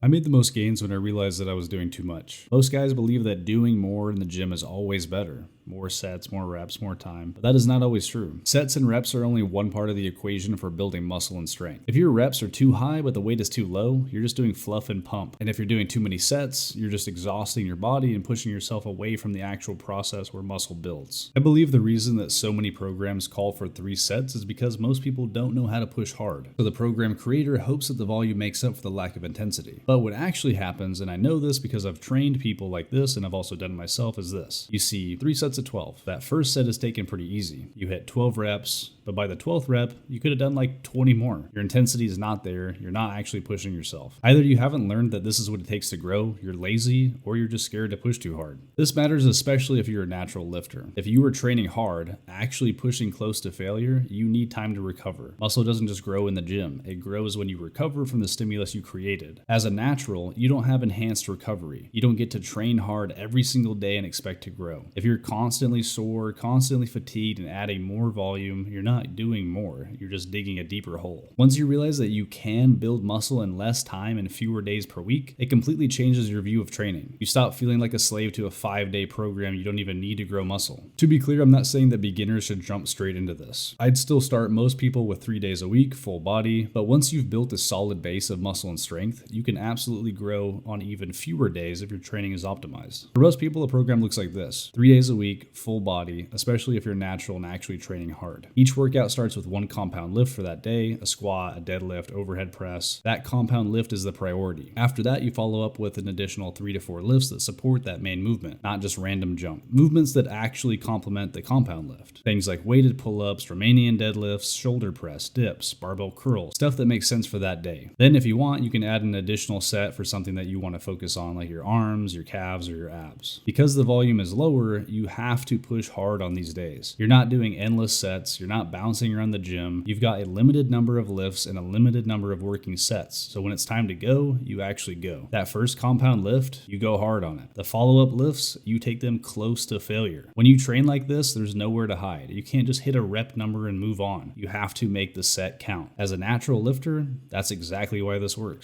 I made the most gains when I realized that I was doing too much. Most guys believe that doing more in the gym is always better. More sets, more reps, more time. But that is not always true. Sets and reps are only one part of the equation for building muscle and strength. If your reps are too high but the weight is too low, you're just doing fluff and pump. And if you're doing too many sets, you're just exhausting your body and pushing yourself away from the actual process where muscle builds. I believe the reason that so many programs call for 3 sets is because most people don't know how to push hard. So the program creator hopes that the volume makes up for the lack of intensity. But what actually happens, and I know this because I've trained people like this and I've also done it myself, is this. You see 3 sets of 12. That first set is taken pretty easy. You hit 12 reps, but by the 12th rep, you could have done like 20 more. Your intensity is not there. You're not actually pushing yourself. Either you haven't learned that this is what it takes to grow, you're lazy, or you're just scared to push too hard. This matters especially if you're a natural lifter. If you are training hard, actually pushing close to failure, you need time to recover. Muscle doesn't just grow in the gym. It grows when you recover from the stimulus you created. As a natural, you don't have enhanced recovery. You don't get to train hard every single day and expect to grow. If you're constantly sore, constantly fatigued, and adding more volume, you're not doing more. You're just digging a deeper hole. Once you realize that you can build muscle in less time and fewer days per week, it completely changes your view of training. You stop feeling like a slave to a 5-day program you don't even need to grow muscle. To be clear, I'm not saying that beginners should jump straight into this. I'd still start most people with 3 days a week, full body, but once you've built a solid base of muscle and strength, you can absolutely grow on even fewer days if your training is optimized. For most people, a program looks like this: 3 days a week, full body, especially if you're natural and actually training hard. Each workout starts with 1 compound lift for that day, a squat, a deadlift, overhead press. That compound lift is the priority. After that, you follow up with an additional 3 to 4 lifts that support that main movement, not just random jump. Movements that actually complement the compound lift. Things like weighted pull-ups, Romanian deadlifts, shoulder press, dips, barbell curls, stuff that makes sense for that day. Then if you want, you can add an additional set for something that you want to focus on, like your arms, your calves, or your abs. Because the volume is lower, you have to push hard on these days. You're not doing endless sets, you're not bouncing around the gym, you've got a limited number of lifts and a limited number of working sets. So when it's time to go, you actually go. That first compound lift, you go hard on it. The follow-up lifts, you take them close to failure. When you train like this, there's nowhere to hide. You can't just hit a rep number and move on. You have to make the set count. As a natural lifter, that's exactly why this works.